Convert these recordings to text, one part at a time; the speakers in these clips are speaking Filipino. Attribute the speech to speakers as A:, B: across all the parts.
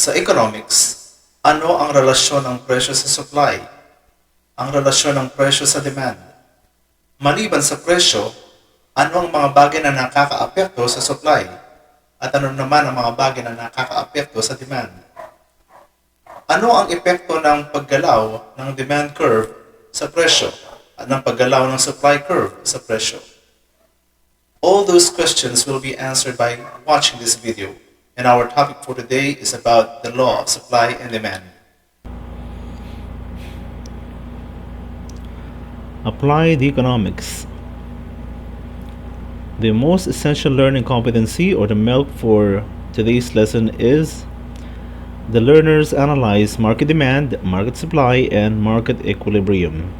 A: Sa economics, ano ang relasyon ng presyo sa supply? Ang relasyon ng presyo sa demand. Maliban sa presyo, ano ang mga bagay na nakakaapekto sa supply? At ano naman ang mga bagay na nakakaapekto sa demand? Ano ang epekto ng paggalaw ng demand curve sa presyo at ng paggalaw ng supply curve sa presyo? All those questions will be answered by watching this video. And our topic for today is about the law of supply and demand.
B: Applied economics. The most essential learning competency or the milk for today's lesson is the learners analyze market demand, market supply, and market equilibrium.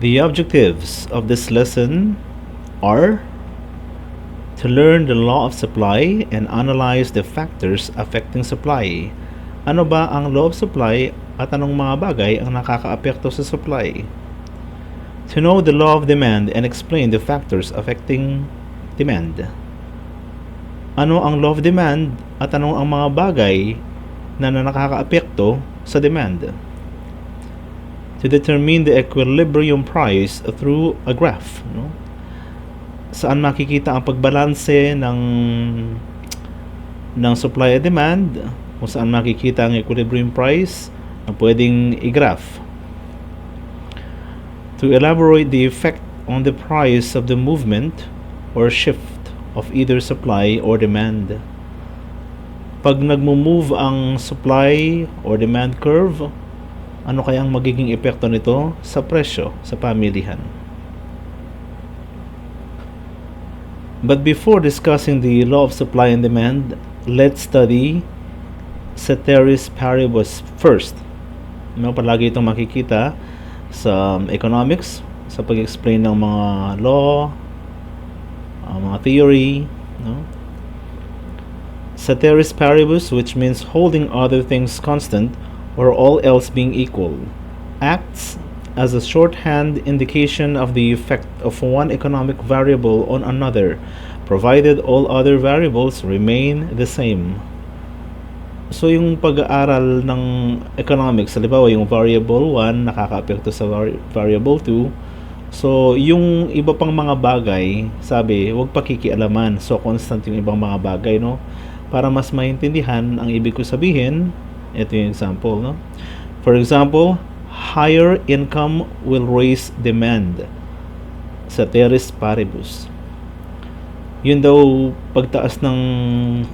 B: The objectives of this lesson are to learn the law of supply and analyze the factors affecting supply. Ano ba ang law of supply at anong mga bagay ang nakakaapekto sa supply? To know the law of demand and explain the factors affecting demand. Ano ang law of demand at anong ang mga bagay na nakakaapekto sa demand? To determine the equilibrium price through a graph, no? Saan makikita ang pagbalanse ng supply at demand, kung saan makikita ang equilibrium price na pwedeng i-graph. To elaborate the effect on the price of the movement or shift of either supply or demand. Pag nagmo-move ang supply or demand curve, ano kaya ang magiging epekto nito sa presyo sa pamilihan? But before discussing the law of supply and demand, let's study ceteris paribus first. Palagi itong makikita sa economics, sa pag-explain ng mga law, mga theory, no? Ceteris paribus, which means holding other things constant or all else being equal, acts as a shorthand indication of the effect of one economic variable on another, provided all other variables remain the same. So yung pag-aaral ng economics, halimbawa yung variable 1 nakakaapekto sa variable 2. So yung iba pang mga bagay, sabi, huwag pakikialaman. So constant yung ibang mga bagay, no? Para mas maintindihan ang ibig ko sabihin, ito yung example, no? For example, higher income will raise demand. Ceteris paribus. Yun daw, pagtaas ng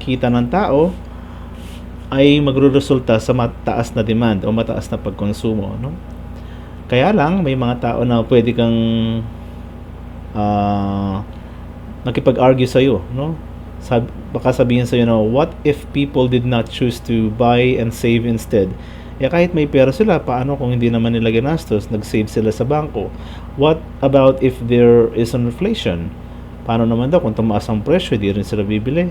B: kita ng tao ay magruresulta sa mataas na demand o mataas na pagkonsumo, no? Kaya lang may mga tao na pwede kang nakipag-argue sa iyo, no? Baka sabihin sa iyo na, what if people did not choose to buy and save instead? Kahit may pera sila, paano kung hindi naman nila ginastos, nag-save sila sa bangko? What about if there is an inflation? Paano naman daw kung tumaas ang presyo, di rin sila bibili?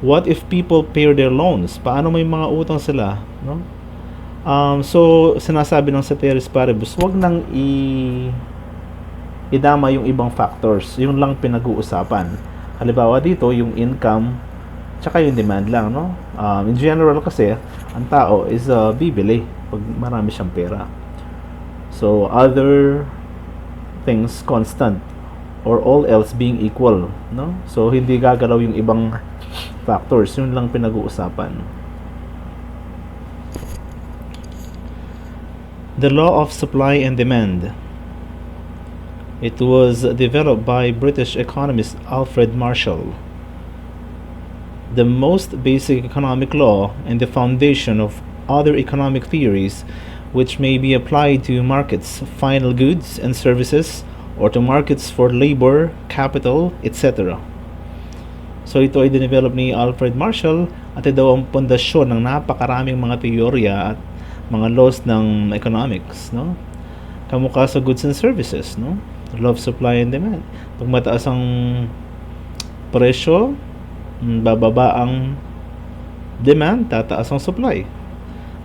B: What if people pay their loans? Paano may mga utang sila, no? So sinasabi ng ceteris paribus, wag nang idama yung ibang factors, yung lang pinag-uusapan. Halimbawa dito, yung income tsaka yung demand lang, no? In general kasi, ang tao is bibili pag marami siyang pera. So, other things constant or all else being equal, no? So, hindi gagalaw yung ibang factors, yun lang pinag-uusapan. The law of supply and demand. It was developed by British economist Alfred Marshall. The most basic economic law and the foundation of other economic theories which may be applied to markets, final goods and services, or to markets for labor, capital, etc. So ito ay dinevelop ni Alfred Marshall at ito daw ang pundasyon ng napakaraming mga teorya at mga laws ng economics, no? Kamukha sa goods and services, no? Law of supply and demand. Pag mataas ang presyo, bababa ang demand, tataas ang supply.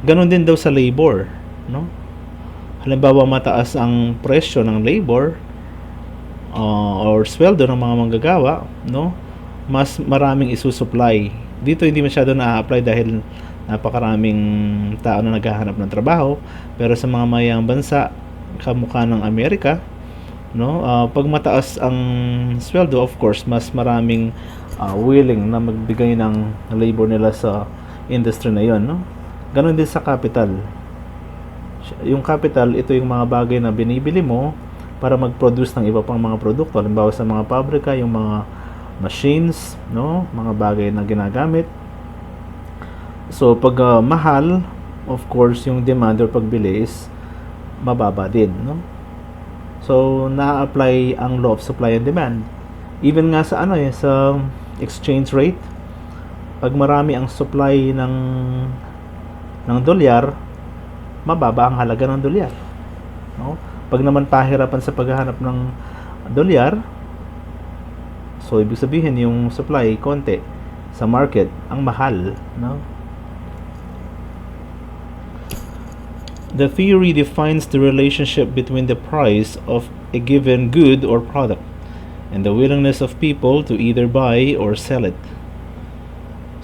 B: Ganon din daw sa labor, no? Halimbawa, mataas ang presyo ng labor or sweldo ng mga manggagawa, no? mas maraming isusupply. Dito hindi masyado na-apply dahil napakaraming tao na naghahanap ng trabaho, pero sa mga mayang bansa kamukha ng Amerika, no, pag mataas ang sweldo, of course mas maraming willing na magbigay ng labor nila sa industry na yon, no. Ganon din sa capital. Yung capital, ito yung mga bagay na binibili mo para mag-produce ng iba pang mga produkto. Halimbawa sa mga pabrika, yung mga machines, no, mga bagay na ginagamit. So pag mahal, of course yung demand or pagbili is mababa din, no. So na-apply ang law of supply and demand. Even nga sa sa exchange rate, pag marami ang supply ng dolyar, mababa ang halaga ng dolyar, no. Pag naman pahirapan sa paghahanap ng dolyar, so ibig sabihin yung supply konti sa market, ang mahal, no. The theory defines the relationship between the price of a given good or product and the willingness of people to either buy or sell it.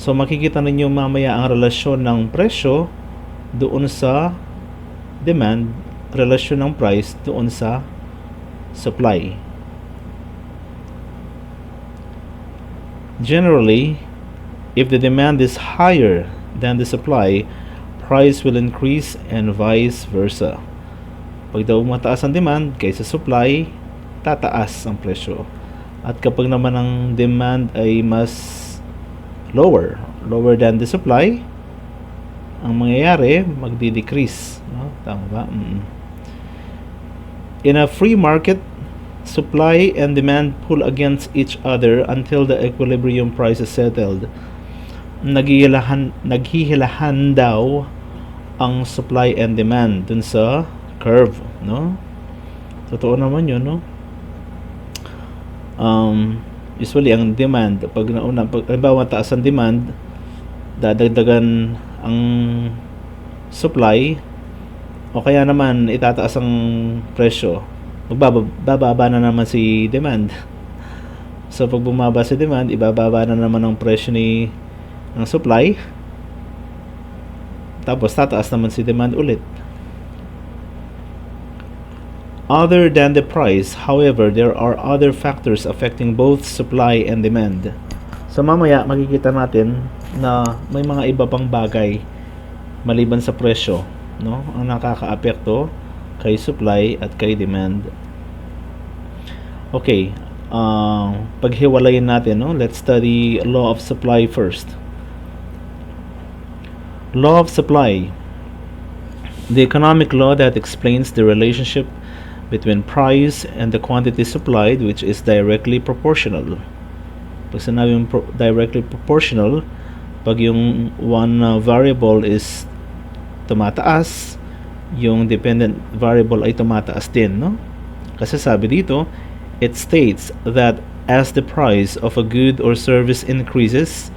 B: So makikita ninyo mamaya ang relasyon ng presyo doon sa demand, relasyon ng price doon sa supply. Generally, if the demand is higher than the supply, price will increase and vice versa. Pag daw mataas ang demand kaysa supply, tataas ang presyo. At kapag naman ang demand ay mas lower than the supply, ang mangyayari, magdi-decrease, no? Tama ba? In a free market, supply and demand pull against each other until the equilibrium price is settled. Naghihilahan daw ang supply and demand dun sa curve, no. Totoo naman yun, no. Usually ang demand, pag mataas ang demand, dadagdagan ang supply, o kaya naman itataas ang presyo, bababa na naman si demand. So pag bumaba si demand, ibababa na naman ang presyo ng supply, tapos tataas naman si demand ulit. Other than the price, however, there are other factors affecting both supply and demand. So mamaya makikita natin na may mga iba pang bagay maliban sa presyo, no, ang nakakaapekto kay supply at kay demand. Okay, paghiwalayin natin, no, let's study law of supply first. Law of supply, the economic law that explains the relationship between price and the quantity supplied, which is directly proportional. Pag sinabing directly proportional, pag yung one variable is tumataas, yung dependent variable ay tumataas din, no? Kasi sabi dito, it states that as the price of a good or service increases,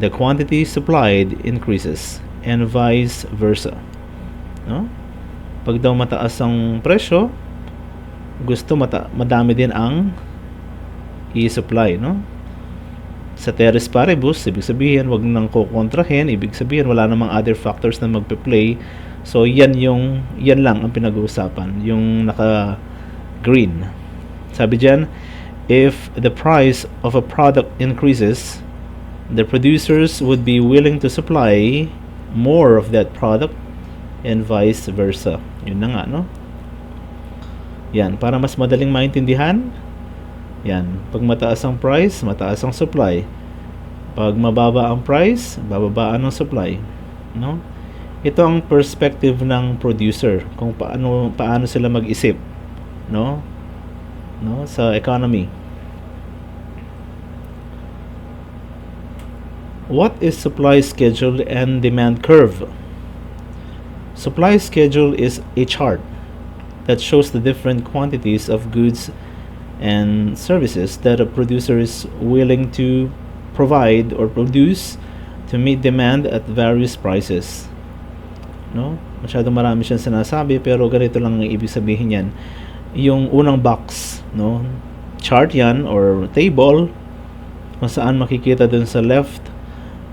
B: the quantity supplied increases and vice versa, no? Pag daw mataas ang presyo, gusto madami din ang i-supply, no? Ceteris paribus, ibig sabihin wag nang kukontrahin, ibig sabihin wala namang other factors na magpe-play. So yan lang ang pinag-uusapan, yung naka green. Sabi diyan, if the price of a product increases, the producers would be willing to supply more of that product and vice versa. Yun na nga, no? Yan, para mas madaling maintindihan, yan, pag mataas ang price, mataas ang supply. Pag mababa ang price, bababa ang supply, no? Ito ang perspective ng producer kung paano sila mag-isip, no? Sa economy. What is supply schedule and demand curve? Supply schedule is a chart that shows the different quantities of goods and services that a producer is willing to provide or produce to meet demand at various prices. No? Masyado marami siyang sinasabi, pero ganito lang ang ibig sabihin yan. Yung unang box, no? Chart yan or table. kung saan makikita dun sa left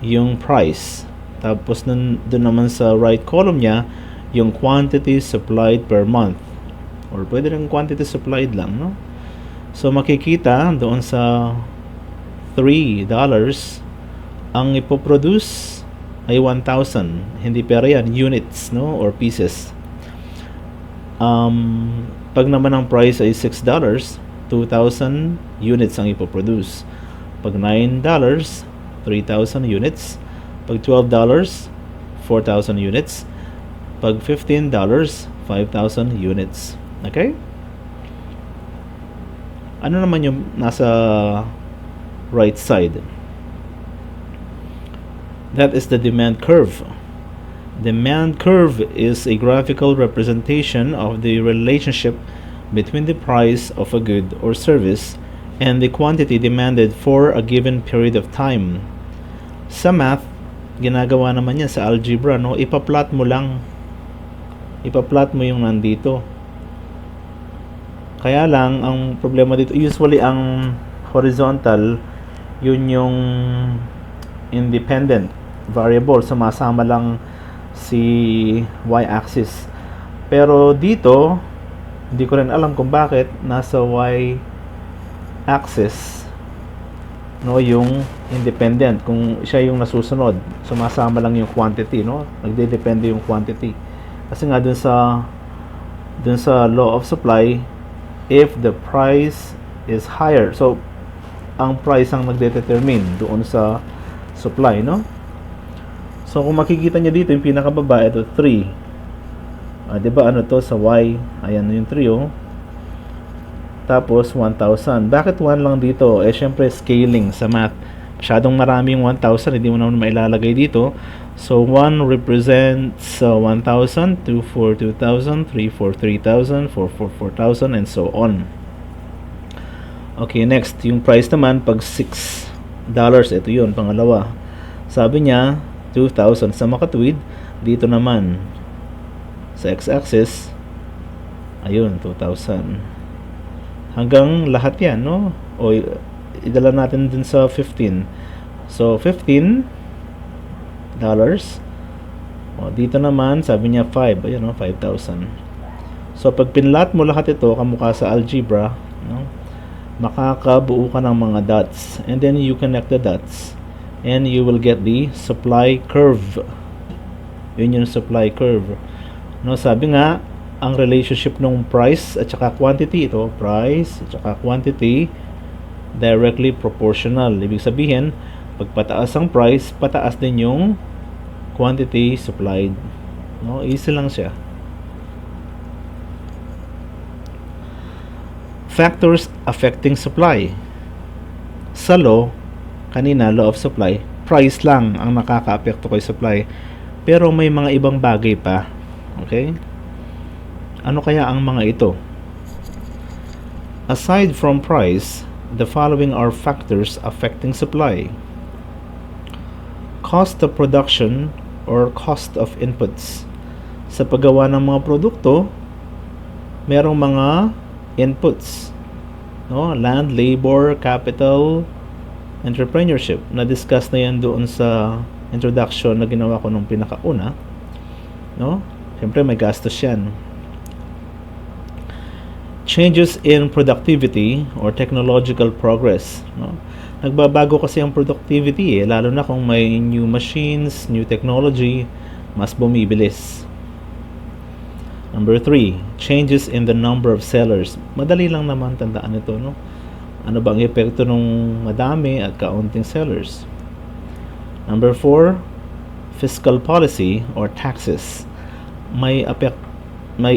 B: yung price. Tapos dun naman sa right column niya, yung quantity supplied per month. Or pwede rin quantity supplied lang, no? So makikita doon sa $3, ang ipoproduce ay 1,000. Hindi pera yan, units, no? Or pieces. Pag naman ang price ay $6, 2,000 units ang ipoproduce. Pag $9, 3,000 units. Pag $12, 4,000 units. Pag $15, 5,000 units. Okay? Ano naman yung nasa right side? That is the demand curve. Demand curve is a graphical representation of the relationship between the price of a good or service and the quantity demanded for a given period of time. Sa math, ginagawa naman yan sa algebra, no? Ipa-plot mo lang. Ipa-plot mo yung nandito. Kaya lang, ang problema dito, usually ang horizontal, yun yung independent variable. Sumasama lang si y-axis. Pero dito, hindi ko rin alam kung bakit nasa y-axis, no, yung independent. Kung siya yung nasusunod, sumasama lang yung quantity, no? Nagde-depende yung quantity. Kasi nga dun sa law of supply, if the price is higher, so ang price ang nagdedetermine doon sa supply, no? So kung makikita niyo dito yung pinakababa, ito 3. 'Di ba ano to sa y? Ayan yung 3, oh. Tapos 1,000. Bakit 1 lang dito? Syempre scaling sa math. Masyadong marami yung 1,000, hindi mo naman mailalagay dito. So 1 represents 1,000, 2 for 2,000, 3 for 3,000, 4 for 4,000, and so on. Okay, next, yung price naman pag $6, ito yun, pangalawa. Sabi niya 2,000 sa makatuwid. Dito naman sa x-axis, ayun, 2,000. Hanggang lahat yan, no? O idala natin din sa 15. So $15. O dito naman sabi niya 5, ayun, no? 5,000. So pag pinlat mo lahat ito kamukha sa algebra, no? Makakabuo ka ng mga dots, and then you connect the dots and you will get the supply curve. Yun yung supply curve, no? Sabi nga ang relationship ng price at saka quantity, ito price at saka quantity, directly proportional. Ibig sabihin, pag pataas ang price, pataas din yung quantity supplied, no? Easy lang siya. Factors affecting supply. Sa law, kanina, law of supply, price lang ang nakaka-apekto kay supply. Pero may mga ibang bagay pa. Okay? Ano kaya ang mga ito? Aside from price, the following are factors affecting supply. Cost of production or cost of inputs. Sa paggawa ng mga produkto, merong mga inputs, no? Land, labor, capital, entrepreneurship. Na-discuss na yan doon sa introduction na ginawa ko nung pinakauna, no? Siyempre may gastos yan. Changes in productivity or technological progress, no? Nagbabago kasi ang productivity, lalo na kung may new machines, new technology, mas bumibilis. Number 3, changes in the number of sellers. Madali lang naman tandaan ito, no? Ano bang epekto nung madami at kaunting sellers? Number 4, fiscal policy or taxes. May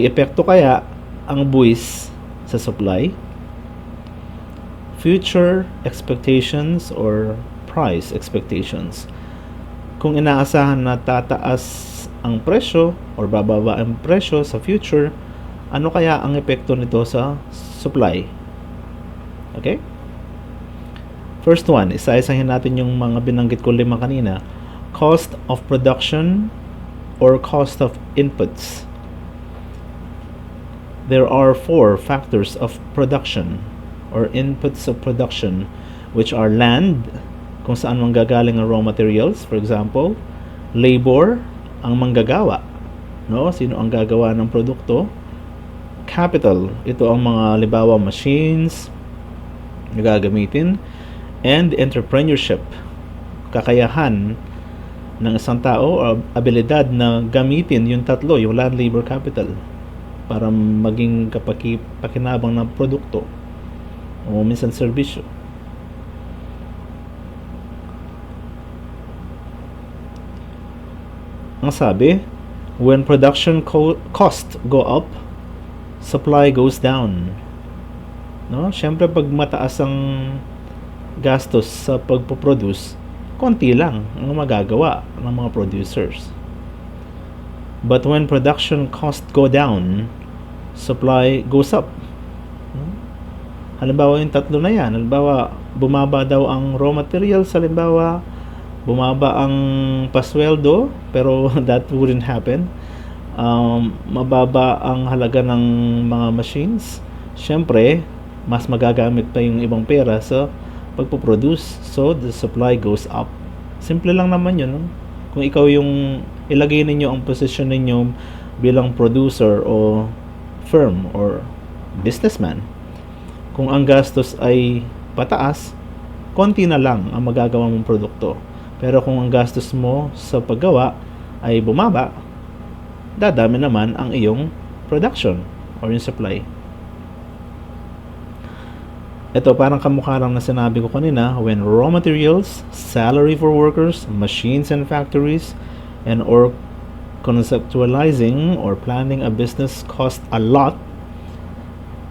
B: epekto kaya ang buwis sa supply? Future expectations or price expectations. Kung inaasahan na tataas ang presyo or bababa ang presyo sa future, ano kaya ang epekto nito sa supply? Okay? First one, isa-isahin natin yung mga binanggit ko 5 kanina. Cost of production or cost of inputs. There are 4 factors of production or inputs of production. which are land, kung saan manggagaling ang raw materials, for example, labor, ang manggagawa, no? Sino ang gagawa ng produkto? Capital, ito ang mga halimbawa machines na gagamitin, and entrepreneurship, kakayahan ng isang tao o abilidad na gamitin yung tatlo, yung land, labor, capital, para maging pakinabang ng produkto o minsan serbisyo. Ang sabi, when production cost go up, supply goes down. No? Siyempre, pag mataas ang gastos sa pagpo-produce, konti lang ang magagawa ng mga producers. But when production cost go down, supply goes up. No? Halimbawa yung tatlo na yan. Halimbawa, bumaba daw ang raw materials. Halimbawa, bumaba ang pasweldo, pero that wouldn't happen. Mababa ang halaga ng mga machines. Siyempre, mas magagamit pa yung ibang pera sa pagpo-produce. So, the supply goes up. Simple lang naman yun. No? Kung ikaw yung ilagay ninyo ang position ninyo bilang producer o firm or businessman, kung ang gastos ay pataas, konti na lang ang magagawa mong produkto. Pero kung ang gastos mo sa paggawa ay bumaba, dadami naman ang iyong production or yung supply. Ito parang kamukha lang na sinabi ko kanina, when raw materials, salary for workers, machines and factories, and or conceptualizing or planning a business cost a lot,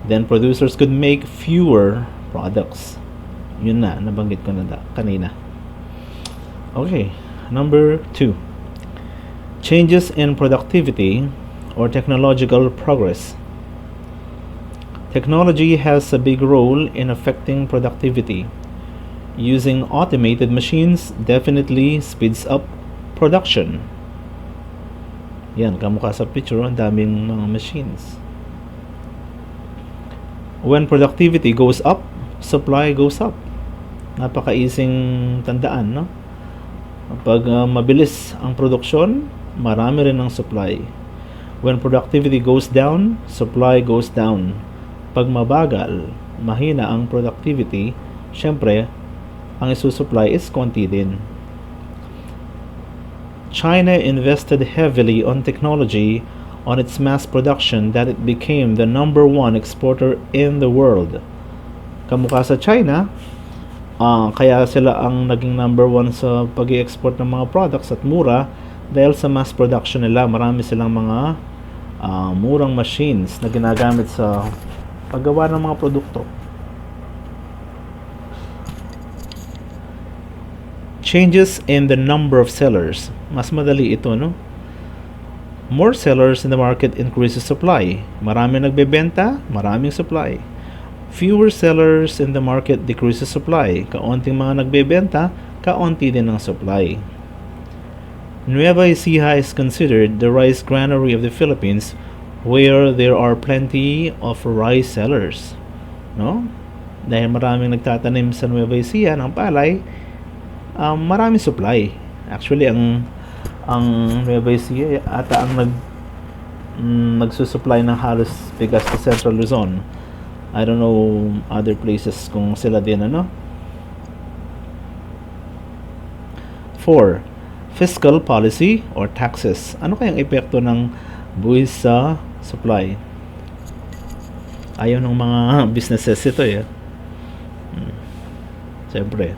B: then producers could make fewer products. Yun na, nabanggit ko na kanina. Okay, number 2. Changes in productivity or technological progress. Technology has a big role in affecting productivity. Using automated machines definitely speeds up production. Yan, kamukha sa picture, ang daming mga machines. When productivity goes up, supply goes up. Napaka-easing tandaan, no? Pag mabilis ang produksyon, marami rin ang supply. When productivity goes down, supply goes down. Pag mabagal, mahina ang productivity, syempre, ang isusupply is konti din. China invested heavily on technology on its mass production that it became the number 1 exporter in the world. Kamukha sa China, kaya sila ang naging number 1 sa pag-i-export ng mga products at mura dahil sa mass production nila. Marami silang mga murang machines na ginagamit sa paggawa ng mga produkto. Changes in the number of sellers. Mas madali ito, no? More sellers in the market increases supply. Marami nagbebenta, maraming supply. Fewer sellers in the market decreases supply. Kaunting mga nagbebenta, kaunti din ang supply. Nueva Ecija is considered the rice granary of the Philippines, where there are plenty of rice sellers. No? Dahil maraming nagtatanim sa Nueva Ecija ng palay, maraming supply. Actually, ang Nueva Ecija ata ang nagsusupply ng halos bigas sa Central Luzon. I don't know other places kung sila din, ano. 4. Fiscal policy or taxes. Ano kayang epekto ng buwis sa supply? Ayaw ng mga businesses ito, eh. Siyempre.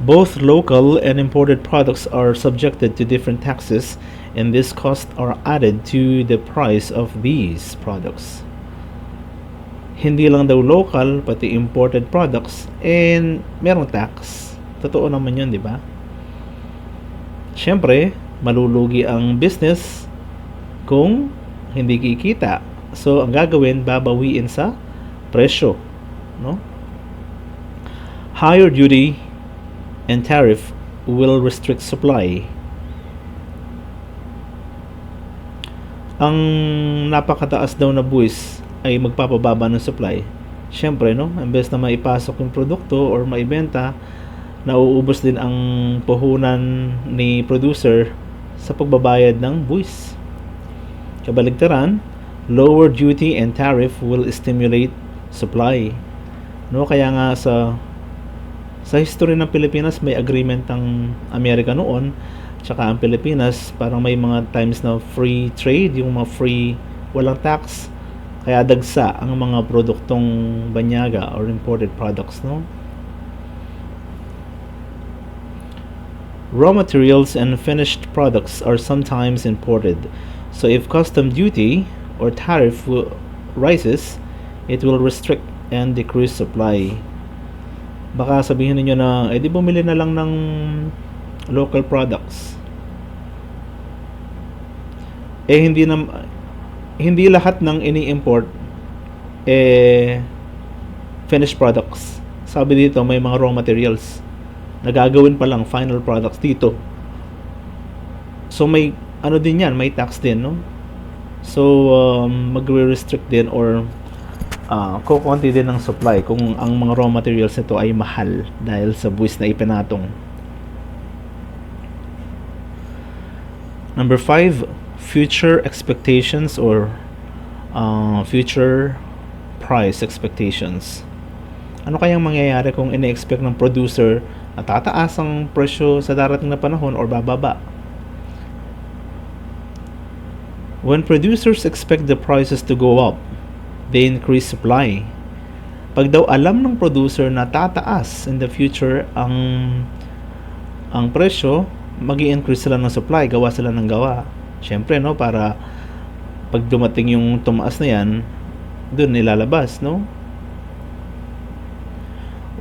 B: Both local and imported products are subjected to different taxes, and these costs are added to the price of these products. Hindi lang daw local, pati imported products, and merong tax. Totoo naman yun, di ba? Siyempre, malulugi ang business kung hindi kikita. So, ang gagawin, babawiin sa presyo. No? Higher duty and tariff will restrict supply. Ang napakataas daw na buwis ay magpapababa ng supply. Siyempre, no, imbes na maipasok yung produkto or maibenta, nauubos din ang puhunan ni producer sa pagbabayad ng buwis. Kabaligtaran, lower duty and tariff will stimulate supply. No, kaya nga sa history ng Pilipinas may agreement ang Amerika noon tsaka ang Pilipinas, parang may mga times na free trade, yung mga free, walang tax, kaya dagsa ang mga produktong banyaga or imported products, no? Raw materials and finished products are sometimes imported. So if custom duty or tariff rises, it will restrict and decrease supply. Baka sabihin niyo na, di bumili na lang ng local products. Hindi lahat ng ini-import finished products. Sabi dito may mga raw materials na gagawin pa lang final products dito. So may ano din yan, may tax din, no? So magre-restrict din or kukunti din ng supply kung ang mga raw materials nito ay mahal dahil sa buwis na ipinatong. Number 5, future expectations or future price expectations. Ano kayang mangyayari kung ini-expect ng producer na tataas ang presyo sa darating na panahon or bababa? When producers expect the prices to go up, they increase supply. Pag daw alam ng producer na tataas in the future ang presyo, magi-increase sila ng supply, gawa sila ng gawa. Syempre, no, para pag dumating yung tumaas na yan, doon nilalabas, no?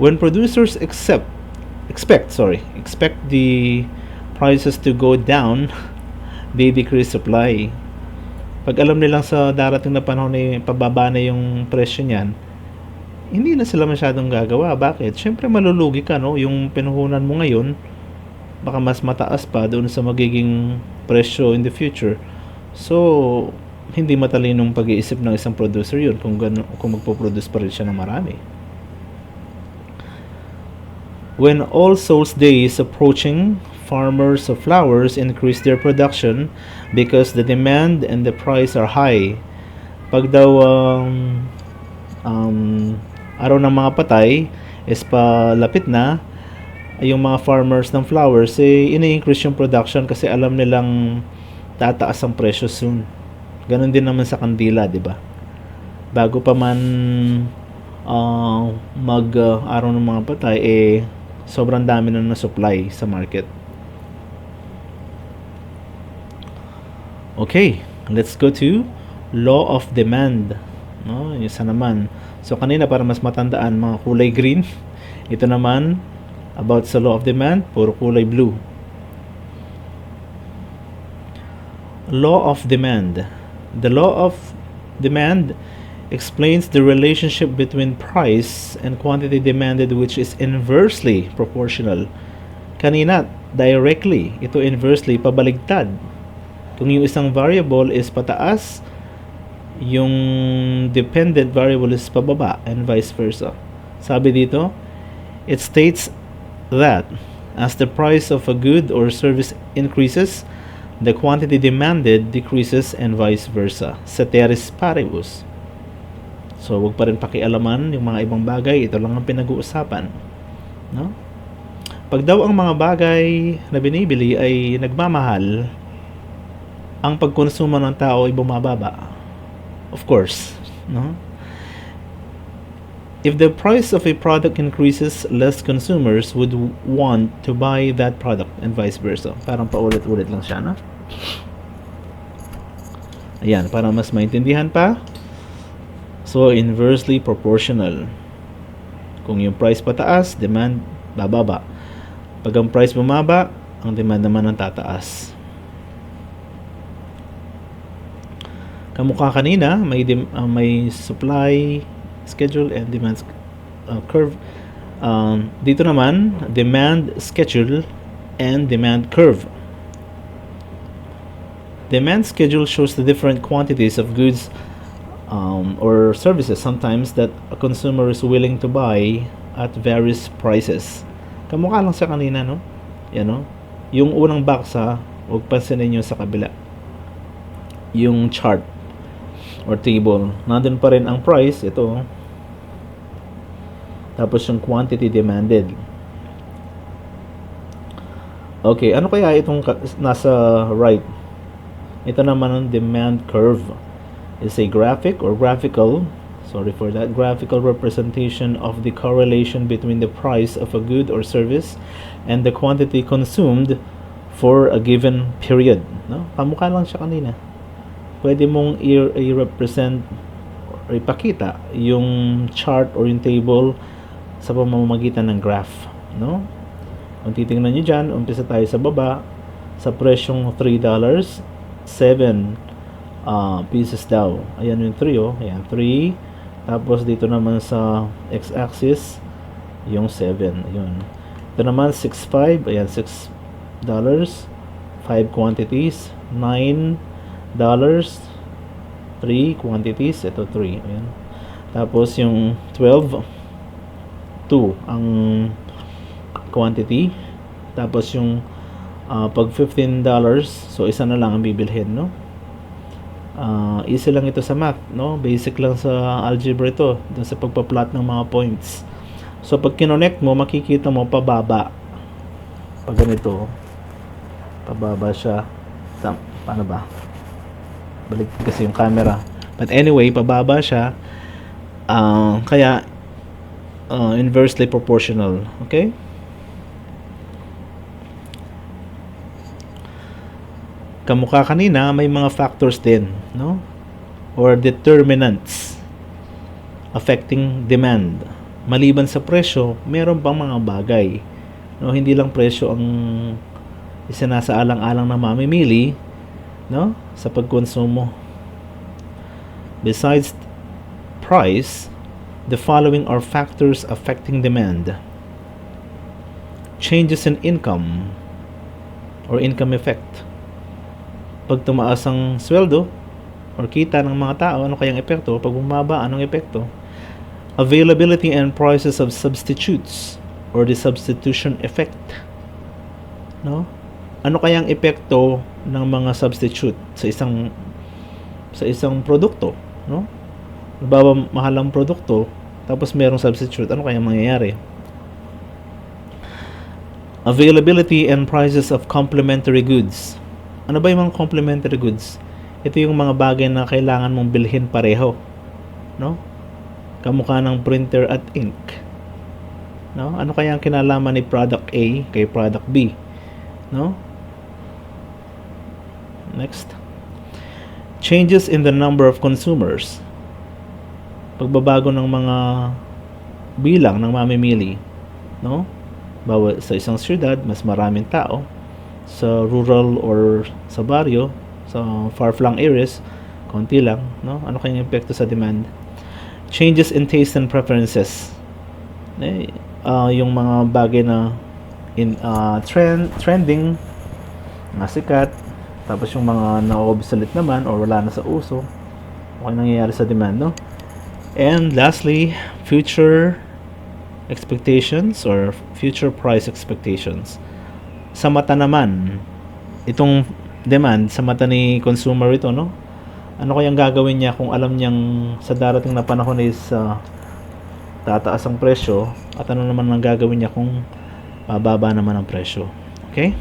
B: When producers expect the prices to go down, they decrease supply. Pag alam nilang sa darating na panahon ay pababa na yung presyo niyan, hindi na sila masyadong gagawa. Bakit? Syempre malulugi ka, no? Yung pinuhunan mo ngayon, baka mas mataas pa doon sa magiging presyo in the future. So, hindi matalinong pag-iisip ng isang producer yun kung magpo-produce pa rin siya ng marami. When All Souls Day is approaching, farmers of flowers increase their production because the demand and the price are high. Pag daw araw ng mga patay is palapit na, yung mga farmers ng flowers ini-increase yung production kasi alam nilang tataas ang presyo soon. Ganon din naman sa kandila, di ba? Bago pa man araw ng mga patay, sobrang dami na supply sa market. Okay, let's go to law of demand. No, isa naman. So kanina para mas matandaan, mga kulay green. Ito naman about sa law of demand, puro kulay blue. Law of demand. The law of demand explains the relationship between price and quantity demanded, which is inversely proportional. Kanina, directly. Ito inversely, pabaligtad. Kung yung isang variable is pataas, yung dependent variable is pababa, and vice versa. Sabi dito, it states that as the price of a good or service increases, the quantity demanded decreases and vice versa. Ceteris paribus. So, wag pa rin pakialaman yung mga ibang bagay. Ito lang ang pinag-uusapan. No? Pag daw ang mga bagay na binibili ay nagmamahal, ang pagkonsumo ng tao ay bumababa. Of course. No? If the price of a product increases, less consumers would want to buy that product and vice versa. Parang paulit-ulit lang siya, no? Ayan, para mas maintindihan pa. So, inversely proportional. Kung yung price pataas, demand bababa. Pag ang price bumaba, ang demand naman ang tataas. Kamukha kanina, may supply schedule and demand curve. Dito naman, demand schedule and demand curve. Demand schedule shows the different quantities of goods or services sometimes that a consumer is willing to buy at various prices. Kamukha lang sa kanina, no? Yan, no? Yung unang baksa, huwag pansinin nyo sa kabila. Yung chart or table, nandun pa rin ang price, ito. Tapos yung quantity demanded. Okay, ano kaya itong nasa right? Ito naman ang demand curve. It's a graphic or graphical, sorry for that, graphical representation of the correlation between the price of a good or service and the quantity consumed for a given period. No? Kamukha lang siya kanina. Pwede mong i-represent or ipakita yung chart or yung table sa pamamagitan ng graph. No? Kung titingnan nyo dyan, umpisa tayo sa baba, sa presyong $3, 7 pieces daw. Ayan yung 3, oh. Ayan, 3. Tapos dito naman sa x-axis, yung 7. Ayun. Ito naman, 6.5. Ayan, $6. 5 quantities. $9. 3 quantities. Ito, 3. Ayan. Tapos yung 12, 2 ang quantity. Tapos yung pag $15, so isa na lang ang bibilhin, no? Easy lang ito sa math, no? Basic lang sa algebra ito, dun sa pagpa-plot ng mga points. So pag kinonect mo, makikita mo pababa. Pag ganito, pababa siya. Paano ba? Balik kasi yung camera. But anyway, pababa siya. Kaya inversely proportional, okay? Kamukha kanina, may mga factors din, no? Or determinants affecting demand. Maliban sa presyo, meron pang mga bagay. No, hindi lang presyo ang isinasaalang-alang na mamimili, no, sa pagkonsumo. Besides price, the following are factors affecting demand. Changes in income or income effect. Pag tumaas ang sweldo or kita ng mga tao, ano kayang epekto? Pag bumaba, anong epekto? Availability and prices of substitutes or the substitution effect. No? Ano kayang epekto ng mga substitute sa isang produkto, no? Halimbawa, mahal ang produkto, tapos merong substitute, ano kayang mangyayari? Availability and prices of complementary goods. Ano ba yung mga complementary goods? Ito yung mga bagay na kailangan mong bilhin pareho, no? Kamukha ng printer at ink, no? Ano kaya ang kinalaman ni product A kay product B, no? Next. Changes in the number of consumers. Pagbabago ng mga bilang ng mamimili, no? Bawa sa isang syudad, mas maraming tao. Sa rural or sa baryo, sa far-flung areas, konti lang, no? Ano kayang epekto sa demand? Changes in taste and preferences. Yung mga bagay na trending, na sikat, tapos yung mga na-obsolete naman or wala na sa uso, ano nangyayari sa demand, no? And lastly, future expectations or future price expectations. Sa mata naman, itong demand, sa mata ni consumer ito, no? Ano kayang gagawin niya kung alam niyang sa darating na panahon is tataas ang presyo, at ano naman ang gagawin niya kung bababa naman ang presyo? Okay?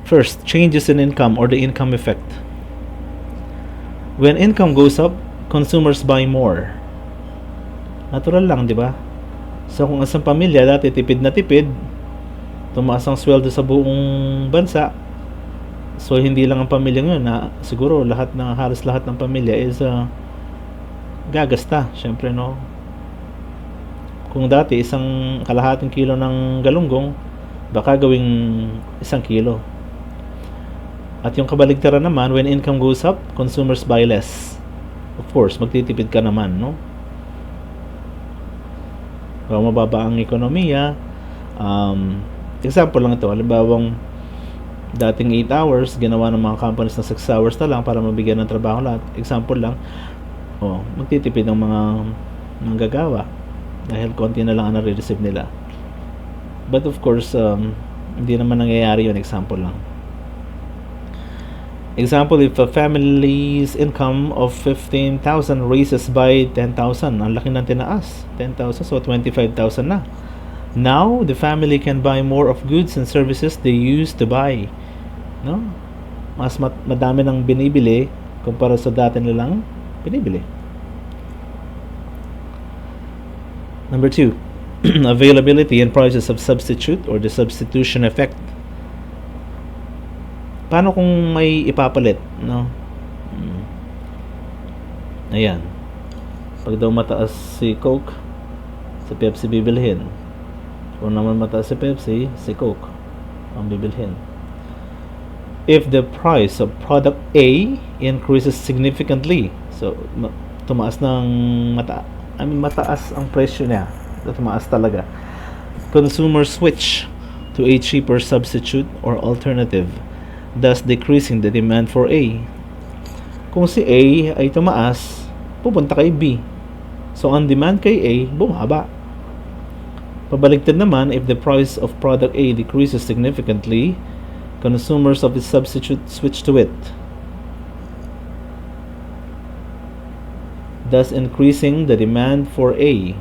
B: First, changes in income or the income effect. When income goes up, consumers buy more. Natural lang, di ba? So kung isang pamilya dati tipid na tipid, tumaas ang sweldo sa buong bansa, so hindi lang ang pamilya ngayon na siguro halos lahat ng pamilya is gagasta, syempre, no? Kung dati isang kalahating kilo ng galunggong, baka gawing 1 kilo. At yung kabaligtaran naman, when income goes up, consumers buy less. Of course, magtitipid ka naman, no? Kung mababa ang ekonomiya, example lang ito, halimbawang Dating 8 hours, ginawa ng mga companies na 6 hours na lang para mabigyan ng trabaho lahat. Example lang, magtitipid ng mga manggagawa dahil konti na lang ang nare-receive nila. But of course, hindi naman nangyayari yun. Example lang. Example, if a family's income of 15,000 raises by 10,000, ang laki ng tinaas, 10,000, so 25,000 na. Now, the family can buy more of goods and services they used to buy. No? Mas madami nang binibili kumpara sa dati nilang binibili. Number 2, availability and prices of substitute or the substitution effect. Paano kung may ipapalit, no? Ayan. Pag daw mataas si Coke, si Pepsi bibilhin. Kung naman mataas si Pepsi, si Coke ang bibilhin. If the price of product A increases significantly, so tumaas ng mataas ang presyo niya. Tumaas talaga. Consumers switch to a cheaper substitute or alternative, thus decreasing the demand for A. Kung si A ay tumaas, pupunta kay B. So, ang demand kay A, bumaba. Pabaligtad naman, if the price of product A decreases significantly, consumers of its substitute switch to it, thus increasing the demand for A.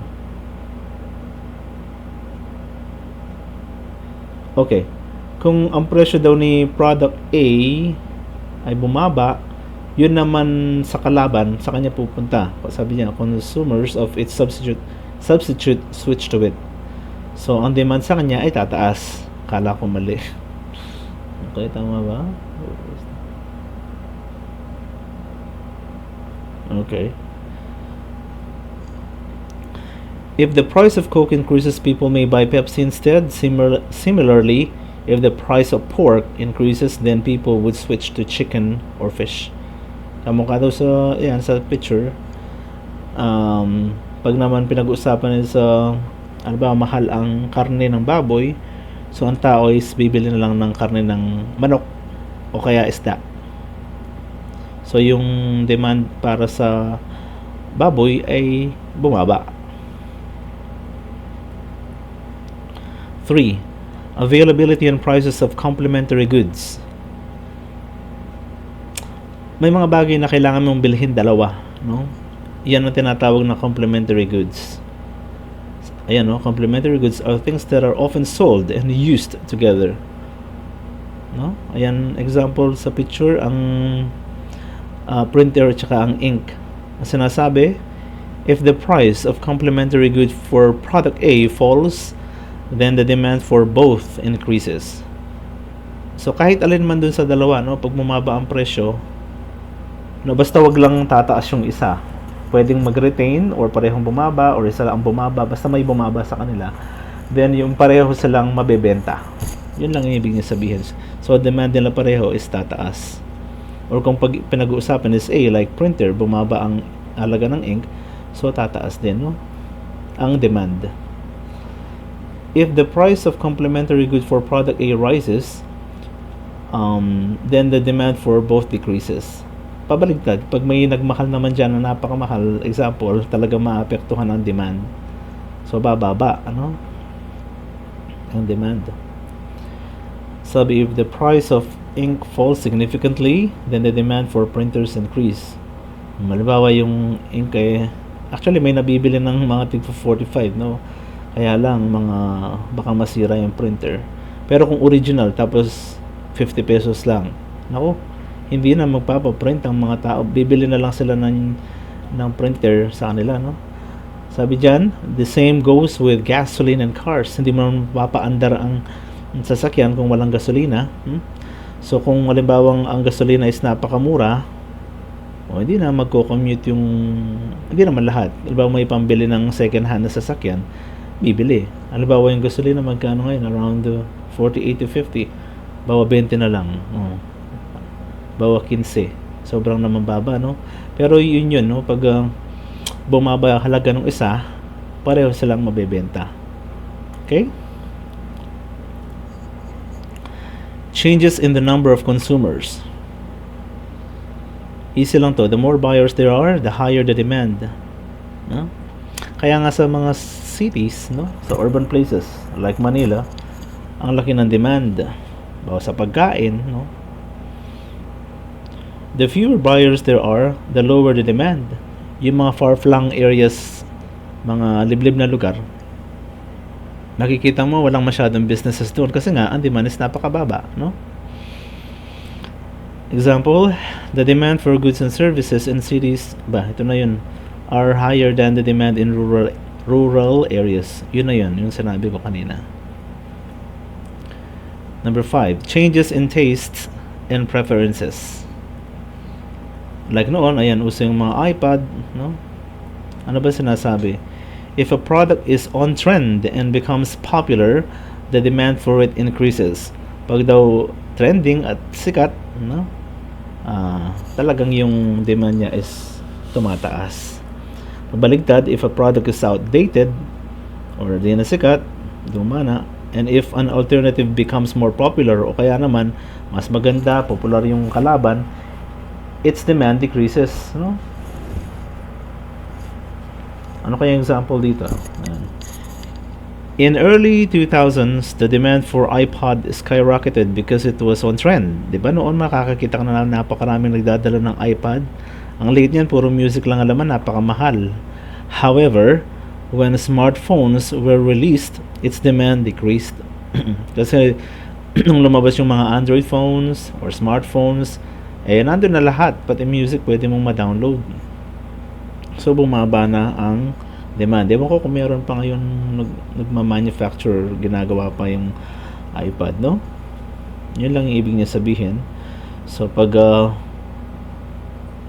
B: Okay. Kung ang presyo daw ni product A ay bumaba, yun naman sa kalaban, sa kanya pupunta. Sabi niya, consumers of its substitute switch to it. So, ang demand sa kanya ay tataas. Kala ko mali. Okay, tama ba? Okay. If the price of Coke increases, people may buy Pepsi instead. Similarly, if the price of pork increases, then people would switch to chicken or fish. Kamukha daw sa picture. Pag naman pinag-uusapan is mahal ang karne ng baboy, so ang tao is bibili na lang ng karne ng manok o kaya isda. So yung demand para sa baboy ay bumaba. 3. Availability and prices of complementary goods. May mga bagay na kailangan mong bilhin dalawa, no? Yan ang tinatawag na complementary goods. Ayan, no? Complementary goods are things that are often sold and used together. No? Ayan, example sa picture, ang printer at saka ang ink. Ang sinasabi, if the price of complementary goods for product A falls, then the demand for both increases. So kahit alin man dun sa dalawa, no, pag bumaba ang presyo, no, basta wag lang tataas yung isa. Pwedeng mag-retain or parehong bumaba or isa lang ang bumaba, basta may bumaba sa kanila, then yung pareho silang mabebenta. Yun lang yung ibig niya sabihin. So demand nila pareho is tataas. Or kung pag pinag-uusapan is A, like printer, bumaba ang halaga ng ink, so tataas din, no, ang demand. If the price of complementary goods for product A rises, then the demand for both decreases. Pabaligtad, pag may nagmahal naman dyan na napakamahal, example, talaga maapektuhan ang demand. So, bababa, ano? Ang demand. Sabi, if the price of ink falls significantly, then the demand for printers increase. Halimbawa, yung ink actually may nabibili ng mga tig 45, no? Kaya lang, baka masira yung printer. Pero kung original, tapos 50 pesos lang, naku, hindi na magpapaprint ang mga tao. Bibili na lang sila ng printer sa kanila, no? Sabi dyan, the same goes with gasoline and cars. Hindi mo mapapaandar ang sasakyan kung walang gasolina. So, kung halimbawang ang gasolina is napakamura, hindi na magko-commute hindi naman lahat. Halimbawa may pambili ng second hand na sasakyan, bibili. Halimbawa yung gasolina magkano ngayon? Around 48 to 50. Bawa 20 na lang. Bawa 15. Sobrang naman baba, no? Pero yun, no? Pag bumaba halaga ng isa, pareho silang mabebenta. Okay? Changes in the number of consumers. Easy lang to. The more buyers there are, the higher the demand. No? Kaya nga sa mga cities, no, sa urban places like Manila, ang laki ng demand. Bawa sa pagkain, no? The fewer buyers there are, the lower the demand. Yung mga far-flung areas, mga liblib na lugar, nakikita mo walang masyadong businesses doon kasi nga ang demand is napakababa, no? Example, the demand for goods and services in cities, ito na yun, are higher than the demand in rural areas. Yun na yun, yung sinabi ko kanina. Number 5, changes in tastes and preferences. Like noon, ayan, uso yung mga iPad, no? Ano ba sinasabi? If a product is on trend and becomes popular, the demand for it increases. Pag daw trending at sikat, no? Talagang yung demand niya is tumataas. Pabaligtad, if a product is outdated or di na sikat, dumana, and if an alternative becomes more popular o kaya naman mas maganda, popular yung kalaban, its demand decreases, no? Ano kaya yung example dito? Ayan. In early 2000s, the demand for iPod skyrocketed because it was on trend. Di ba noon makakakita ka na napakaraming nagdadala ng iPad? Ang liit niyan, puro music lang alaman, napakamahal. However, when smartphones were released, its demand decreased. Kasi nung lumabas yung mga Android phones or smartphones, nandun na lahat, pati music pwede mong ma-download. So bumaba na ang demand. Ewan ko kung meron pa ngayon nagma-manufacture, ginagawa pa yung iPad, no? Yun lang yung ibig niya sabihin. So pag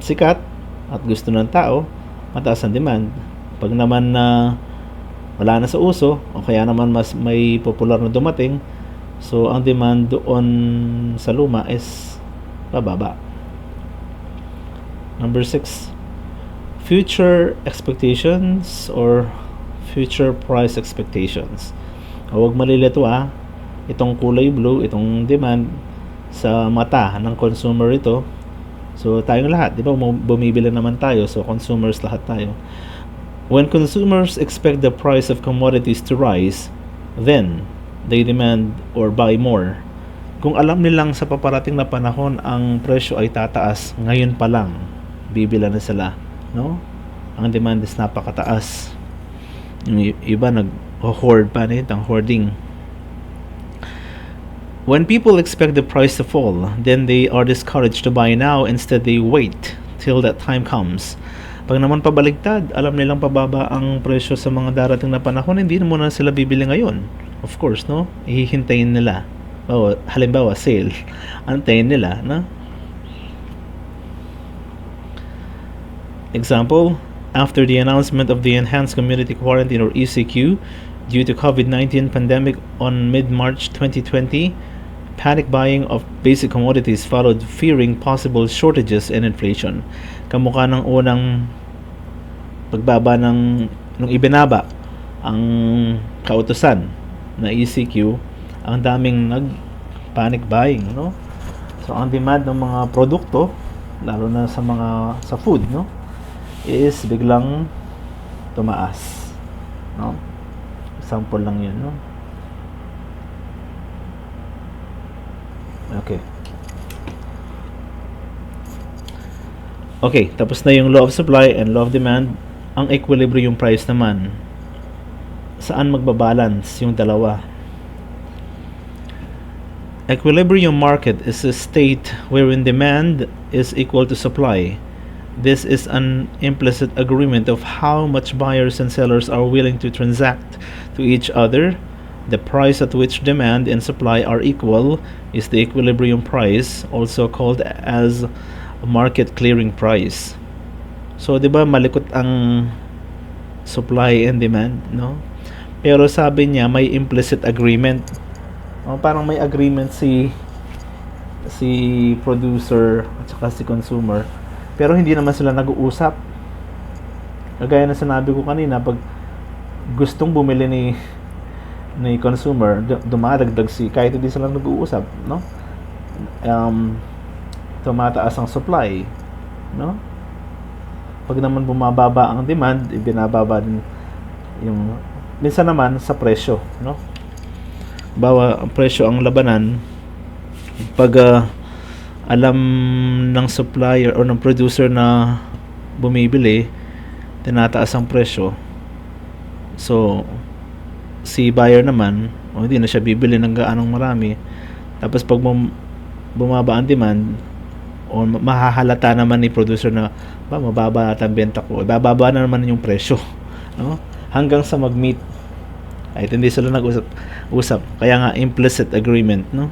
B: sikat at gusto ng tao, mataas ang demand. Pag naman wala na sa uso o kaya naman mas may popular na dumating, so ang demand doon sa luma is bababa. Number 6, future expectations or future price expectations. Huwag malilito itong kulay blue, itong demand sa mata ng consumer ito. So tayong lahat, di ba, bumibili naman tayo, so consumers lahat tayo. When consumers expect the price of commodities to rise, then they demand or buy more. Kung alam nilang sa paparating na panahon ang presyo ay tataas, ngayon pa lang bibila na sila, no? Ang demand is napakataas. Yung iba nag-hoard pa nito, ang hoarding. When people expect the price to fall, then they are discouraged to buy now. Instead, they wait till that time comes. Pag naman pabaligtad, alam nilang pababa ang presyo sa mga darating na panahon, hindi na muna sila bibili ngayon. Of course, no? Ihihintayin nila. Halimbawa, sale. Antayin nila, no? Example, after the announcement of the Enhanced Community Quarantine or ECQ due to COVID-19 pandemic on mid-March 2020, panic buying of basic commodities followed, fearing possible shortages and inflation. Kamukha ng unang pagbaba nung ibinaba ang kautusan na ECQ, ang daming nag-panic buying, no? So ang demand ng mga produkto, lalo na sa food, no, is biglang tumaas, no? Example lang yun, no? Okay, tapos na yung law of supply and law of demand. Ang equilibrium price naman, saan magbabalance yung dalawa? Equilibrium market is a state wherein demand is equal to supply. This is an implicit agreement of how much buyers and sellers are willing to transact to each other. The price at which demand and supply are equal is the equilibrium price, also called as market clearing price. So, 'di ba, malikot ang supply and demand, no? Pero sabi niya may implicit agreement. Parang may agreement si producer at saka si consumer, pero hindi naman sila nag-uusap. Kagaya na sinabi ko kanina, pag gustong bumili ni consumer, dumadagdag kahit hindi sila nag-uusap, no? um, tumataas ang supply, no? Pag naman bumababa ang demand, ibinababa din yung minsan naman sa presyo, no? Bawa ang presyo ang labanan pag alam ng supplier o ng producer na bumibili, tinataas ang presyo. So si buyer naman, hindi na siya bibili ng gaanong marami. Tapos pag bumaba ang demand, o mahahalata naman ni producer na mababa at ang benta ko, bababa na naman yung presyo, no? Hanggang sa mag-meet ay hindi sila nag-usap. Kaya nga implicit agreement, no?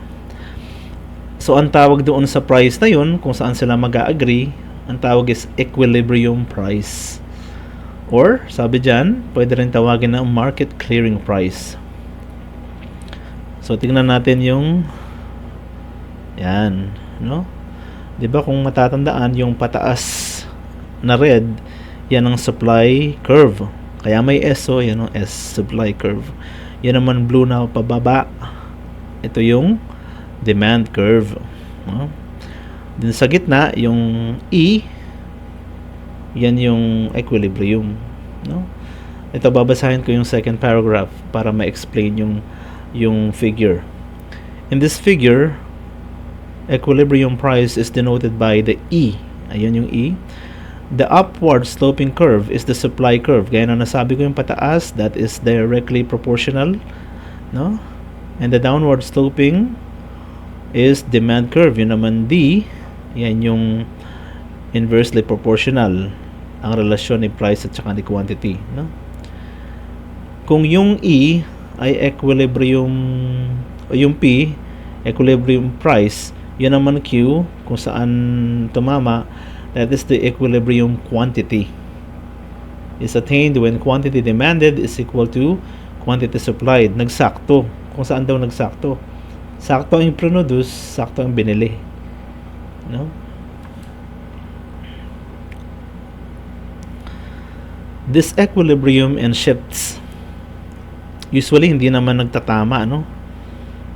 B: So ang tawag doon sa price na yun, kung saan sila mag-agree, ang tawag is equilibrium price. Or sabi dyan, pwede rin tawagin na market clearing price. So tingnan natin yung yan, no? 'Di ba kung matatandaan yung pataas na red, yan ang supply curve. Kaya may S, so yan ang S, supply curve. Yan naman blue na pababa. Ito yung demand curve, no? Din sa gitna yung E, yan yung equilibrium, no? Ito babasahin ko yung second paragraph para ma-explain yung figure. In this figure, equilibrium price is denoted by the E. Ayun yung E. The upward sloping curve is the supply curve. Gaya na nasabi ko yung pataas, that is directly proportional, no? And the downward sloping is demand curve. Yun naman D, yan yung inversely proportional, ang relasyon ni price at saka ni quantity, no? Kung yung E ay equilibrium, o yung P, equilibrium price, yun naman Q, kung saan tumama, that is the equilibrium quantity. Is attained when quantity demanded is equal to quantity supplied. Nagsakto. Kung saan daw nagsakto? Sakto ang produce, sakto ang binili, no? This equilibrium and shifts usually hindi naman nagtatama, no?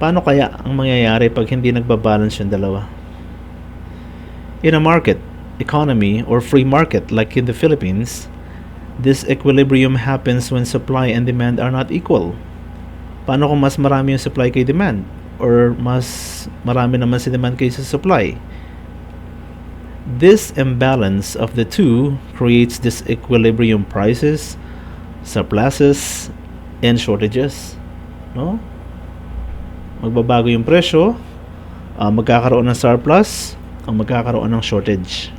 B: Paano kaya ang mangyayari pag hindi nagbabalance yung dalawa? In a market economy or free market like in the Philippines, this equilibrium happens when supply and demand are not equal. Paano kung mas marami yung supply kay demand? Or mas marami naman si demand kaysa supply? This imbalance of the two creates disequilibrium prices, surpluses, and shortages, no? Magbabago yung presyo, magkakaroon ng surplus, o magkakaroon ng shortage.